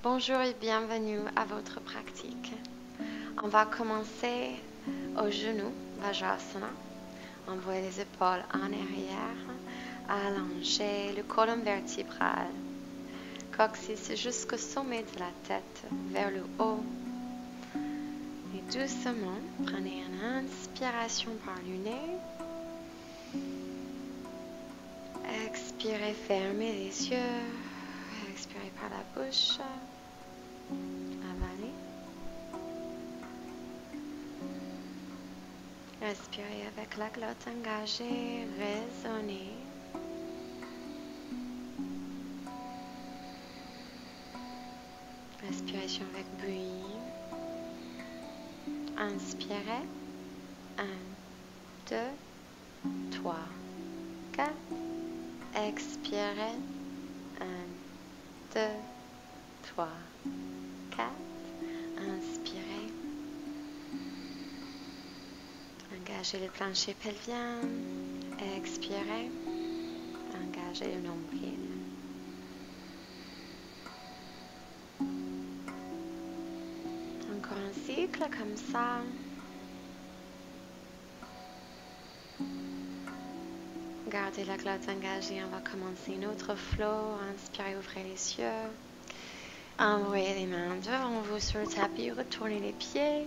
Bonjour et bienvenue à votre pratique. On va commencer au genou, Vajrasana. Envoyez les épaules en arrière, allonger le colonne vertébrale, coccyx jusqu'au sommet de la tête, vers le haut. Et doucement, prenez une inspiration par le nez. Expirez, fermez les yeux. Expirez par la bouche. Avalez. Respirez avec la glotte engagée, raisonnez. Respiration avec bruit. Inspirez. 1, 2, 3, 4. Expirez. 1, 2, 3, 4. Inspirez. Engagez le plancher pelvien. Expirez. Engagez le nombril. Encore un cycle comme ça. Gardez la glotte engagée. On va commencer notre flow. Inspirez, ouvrez les yeux. Envoyez les mains devant vous sur le tapis. Retournez les pieds.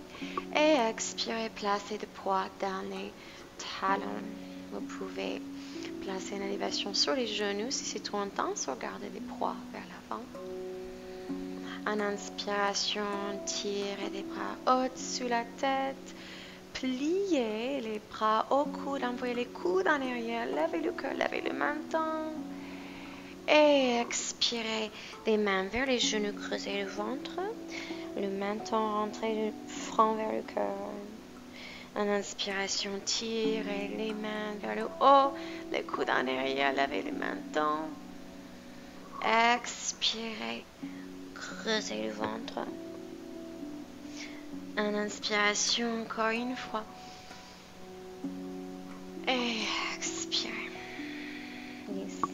Et expirez, placez le poids dans les talons. Vous pouvez placer une élévation sur les genoux. Si c'est trop intense, regardez les poids vers l'avant. En inspiration, tirez les bras au-dessus la tête. Pliez les bras au coude. Envoyez les coudes en arrière. Levez le cœur, levez le menton. Et expirez, les mains vers les genoux, creusez le ventre. Le menton, rentrez le front vers le cœur. En inspiration, tirez les mains vers le haut. Les coudes en arrière, levez le menton. Expirez, creusez le ventre. En inspiration, encore une fois. Et expirez. Ici.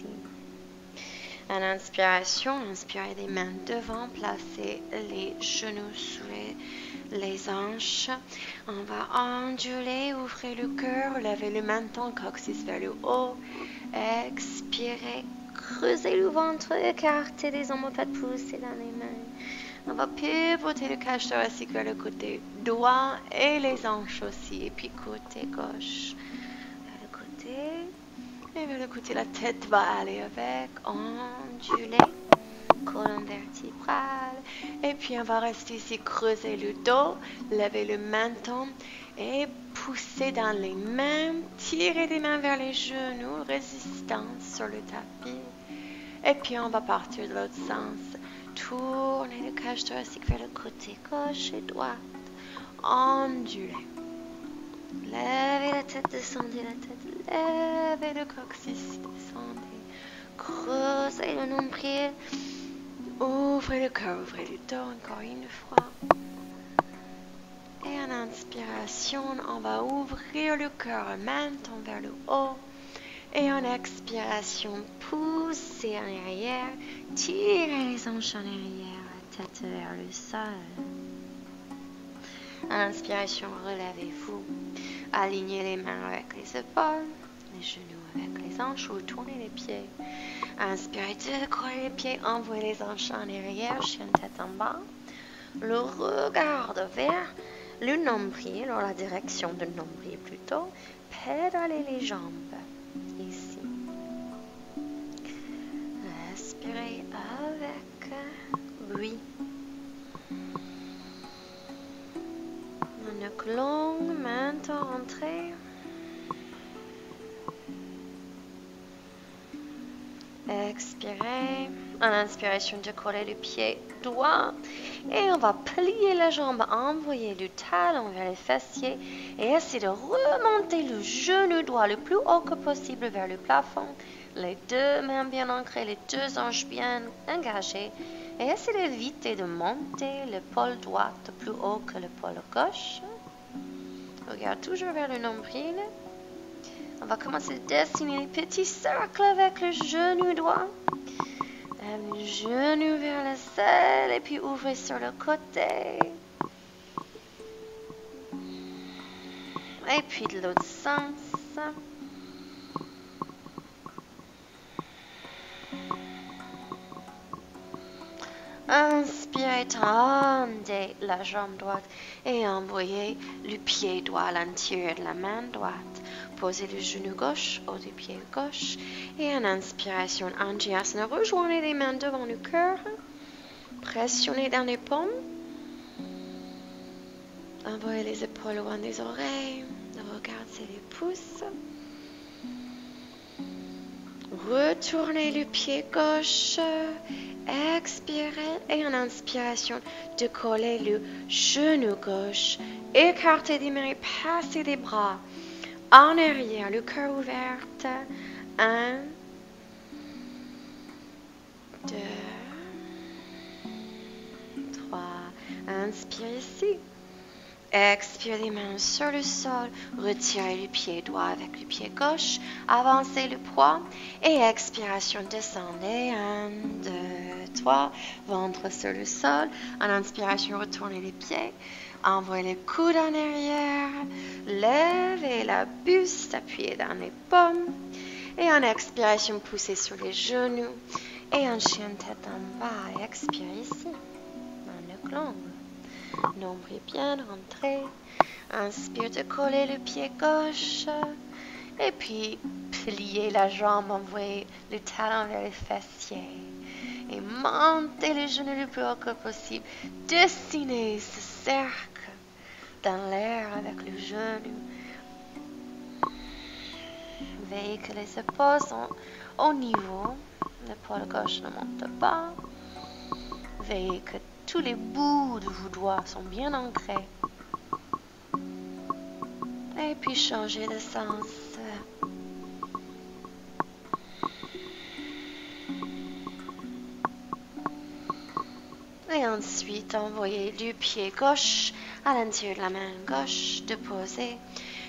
En inspiration, inspirez les mains devant, placez les genoux sous les hanches. On va onduler, ouvrez le cœur, levez le menton, coccyx vers le haut. Expirez, creusez le ventre, écartez les omoplates, poussez dans les mains. On va pivoter le cage thoracique vers le côté droit et les hanches aussi. Et puis côté gauche vers le côté. Et vers le côté, la tête va aller avec. Onduler. Colonne vertébrale. Et puis on va rester ici, creuser le dos. Lever le menton. Et pousser dans les mains. Tirer les mains vers les genoux. Résistance sur le tapis. Et puis on va partir de l'autre sens. Tournez le cage thoracique vers le côté gauche et droite. Ondulez. Levez la tête, descendez la tête. Levez le coccyx, descendez. Creusez le nombril. Ouvrez le cœur, ouvrez le dos encore une fois. Et en inspiration, on va ouvrir le cœur, menton vers le haut. Et en expiration, poussez en arrière, tirez les hanches en arrière, la tête vers le sol. En inspiration, relevez-vous, alignez les mains avec les épaules, les genoux avec les hanches, retournez les pieds. Inspirez, décollez les pieds, envoyez les hanches en arrière, chien tête en bas. Le regard vers le nombril, ou la direction du nombril plutôt, pédalez les jambes. Ici. Respirez avec bruit. Nuque longue, menton rentré. Expirez. En inspiration, décollez le pied droit. Et on va plier la jambe, envoyer le talon vers les fessiers et essayer de remonter le genou droit le plus haut que possible vers le plafond. Les deux mains bien ancrées, les deux hanches bien engagées. Et essayez d'éviter de monter l'épaule droite plus haut que l'épaule gauche. Regarde toujours vers le nombril. On va commencer à dessiner les petits cercles avec le genou droit. Lève les genoux vers le sol et puis ouvrez sur le côté. Et puis de l'autre sens. Inspirez, tendez la jambe droite et envoyez le pied droit à l'intérieur de la main droite. Posez le genou gauche au du pied gauche et en inspiration, Anjasana, rejoignez les mains devant le cœur. Pressionnez dans les paumes. Envoyez les épaules loin des oreilles. Regardez les pouces. Retournez le pied gauche. Expirez et en inspiration, décollez le genou gauche. Écartez les mains et passez les bras en arrière, le cœur ouvert. 1, 2, 3. Inspirez ici. Expirez les mains sur le sol. Retirez le pied droit avec le pied gauche. Avancez le poids. Et expiration, descendez. 1, 2, 3. Ventre sur le sol. En inspiration, retournez les pieds. Envoyez les coudes en arrière. Levez la buste. Appuyez dans les paumes. Et en expiration, poussez sur les genoux. Et en chien tête en bas. Expirez ici. Dans le clone. Nombril bien rentré. Inspire de coller le pied gauche. Et puis, pliez la jambe, envoyez le talon vers les fessiers. Et montez les genoux le plus haut que possible. Dessinez ce cercle dans l'air avec le genou. Veillez que les épaules sont au niveau. L'épaule gauche ne monte pas. Veillez que tous les bouts de vos doigts sont bien ancrés. Et puis changez de sens. Et ensuite, envoyez le pied gauche à l'intérieur de la main gauche. Déposez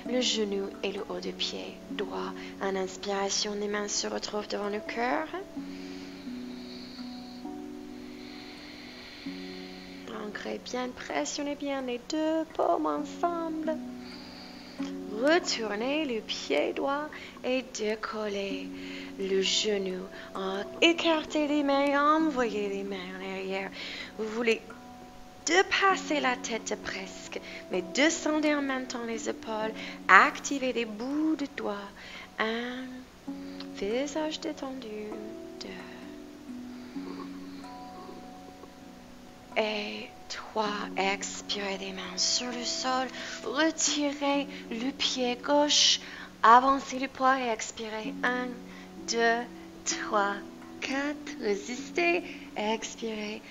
le genou et le haut du pied droit. En inspiration, les mains se retrouvent devant le cœur. Ancrez bien, pressionnez bien les deux paumes ensemble. Retournez le pied droit et décollez le genou. Écartez les mains, envoyez les mains en arrière. Vous voulez dépasser la tête presque, mais descendez en même temps les épaules. Activez les bouts de doigts. 1, visage détendu. 2. Et 3, expirez les mains sur le sol, retirez le pied gauche, avancez le poids et expirez. 1, 2, 3, 4, résistez, expirez.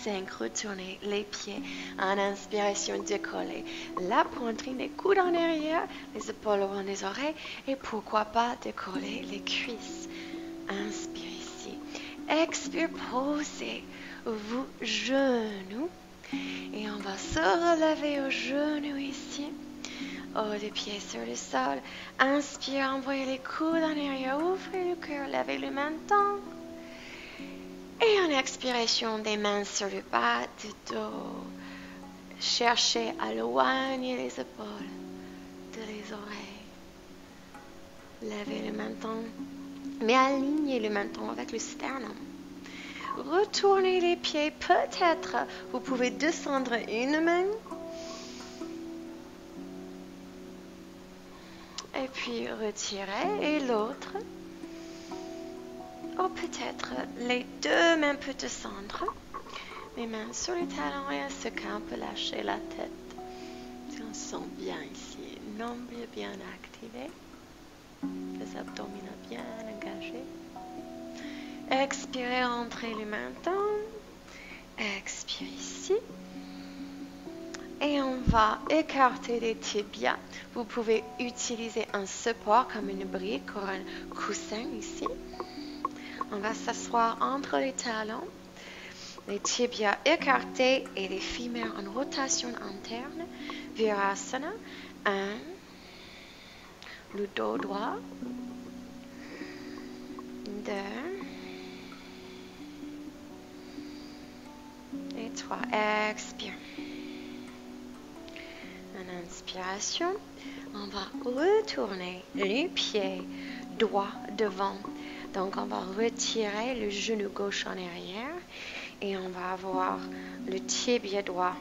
5, retournez les pieds. En inspiration, décollez la poitrine, les coudes en arrière, les épaules loin des oreilles et pourquoi pas décoller les cuisses. Inspirez ici. Expire, posez vos genoux et on va se relever aux genoux ici, haut des pieds sur le sol. Inspire, envoyez les coudes en arrière, ouvrez le cœur, levez le menton et en expiration, des mains sur le bas du dos. Cherchez à éloigner les épaules de les oreilles. Levez le menton, mais alignez le menton avec le sternum. Retournez les pieds, peut-être vous pouvez descendre une main. Et puis retirer et l'autre. Ou peut-être les deux mains peuvent descendre. Les mains sur les talons et à ce cas on peut lâcher la tête. On se sent bien ici. Nombril bien activé. Les abdominaux bien engagés. Expirez, entrez le menton. Expirez ici. Et on va écarter les tibias. Vous pouvez utiliser un support comme une brique ou un coussin ici. On va s'asseoir entre les talons. Les tibias écartés et les fémurs en rotation interne. Virasana. 1. Le dos droit. 2. Et 3. Expire. En inspiration, on va retourner le pied droit devant. Donc, on va retirer le genou gauche en arrière et on va avoir le tibia droit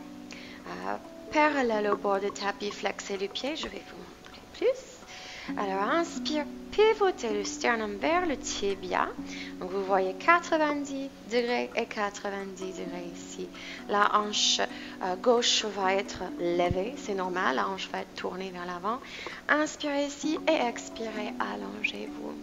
parallèle au bord du tapis. Flexer le pied, je vais vous montrer plus. Alors, inspire, pivotez le sternum vers le tibia. Donc, vous voyez 90 degrés et 90 degrés ici. La hanche gauche va être levée, c'est normal. La hanche va être tournée vers l'avant. Inspirez ici et expirez, allongez-vous.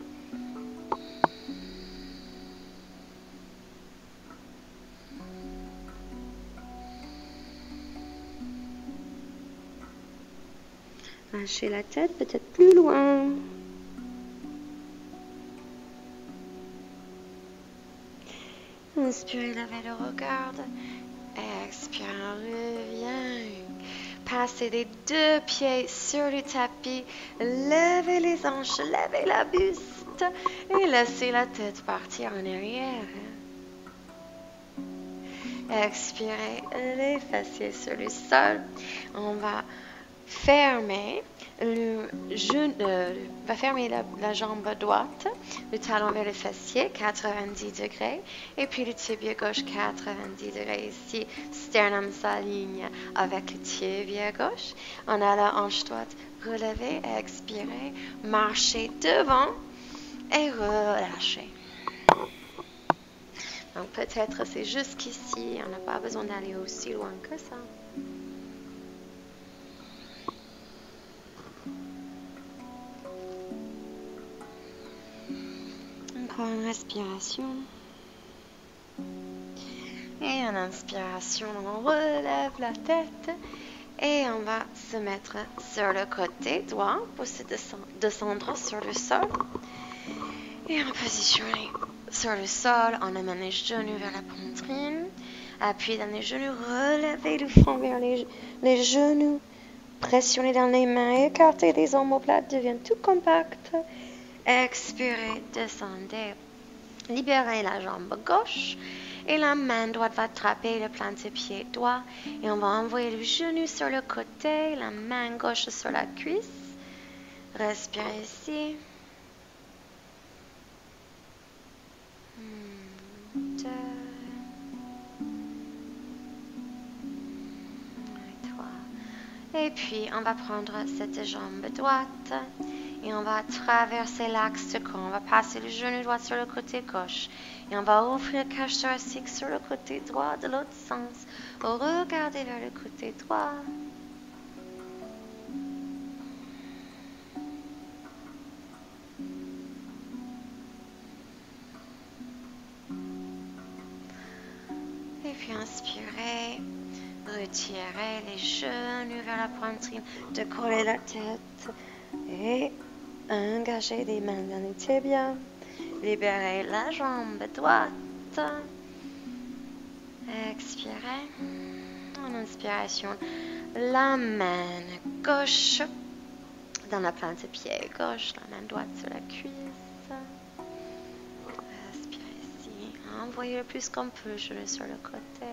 Lâchez la tête peut-être plus loin. Inspirez, levez le regard. Expire, reviens. Passez les deux pieds sur le tapis. Levez les hanches, levez la buste et laissez la tête partir en arrière. Expirez les fessiers sur le sol. On va fermer la jambe droite, le talon vers le fessier, 90 degrés, et puis le tibia gauche, 90 degrés. Ici, sternum s'aligne avec le tibia gauche. On a la hanche droite relevée, expirez, marchez devant et relâchez. Donc peut-être c'est jusqu'ici, on n'a pas besoin d'aller aussi loin que ça. Encore une respiration. Et en inspiration, on relève la tête et on va se mettre sur le côté droit pour se descendre sur le sol. Et en positionner sur le sol, on amène les genoux vers la poitrine. Appuyez dans les genoux, relevez le front vers les genoux. Pressionnez dans les mains, écartez les omoplates, deviennent tout compacts. Expirez, descendez. Libérez la jambe gauche et la main droite va attraper le planté-pied droit. Et on va envoyer le genou sur le côté, la main gauche sur la cuisse. Respirez ici. 2, 3. Et puis, on va prendre cette jambe droite et on va traverser l'axe de corps. On va passer le genou droit sur le côté gauche et on va ouvrir le cage thoracique sur le côté droit de l'autre sens. Regardez vers le côté droit. Et puis inspirez, retirez les genoux vers la poitrine, décollez la tête et engagez les mains dans les tibias. Libérez la jambe droite. Expirez. En inspiration, la main gauche dans la plante de pied gauche, la main droite sur la cuisse. Respirez ici. Envoyez le plus qu'on peut, genou sur le côté.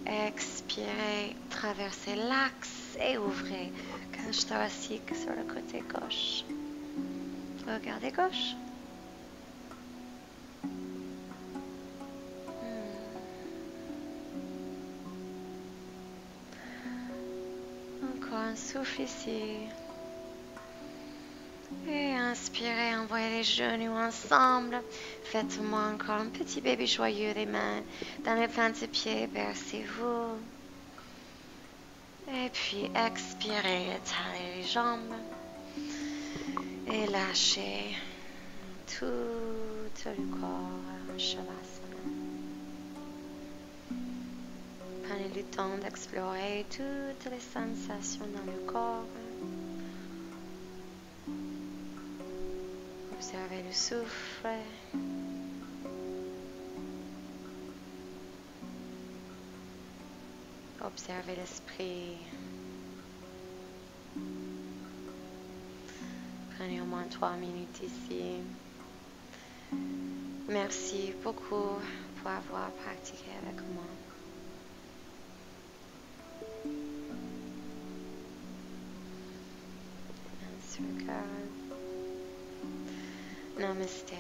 Expirez, traversez l'axe et ouvrez cage thoracique sur le côté gauche. Regardez gauche. Encore un souffle ici. Et inspirez, envoyez les genoux ensemble. Faites-moi encore un petit bébé joyeux, les mains dans les plantes de pied, versez-vous. Et puis expirez, étalez les jambes. Et lâchez tout le corps en Shavasana. Prenez le temps d'explorer toutes les sensations dans le corps. Observez le souffle. Observez l'esprit. Prenez au moins 3 minutes ici. Merci beaucoup pour avoir pratiqué avec moi. Namaste.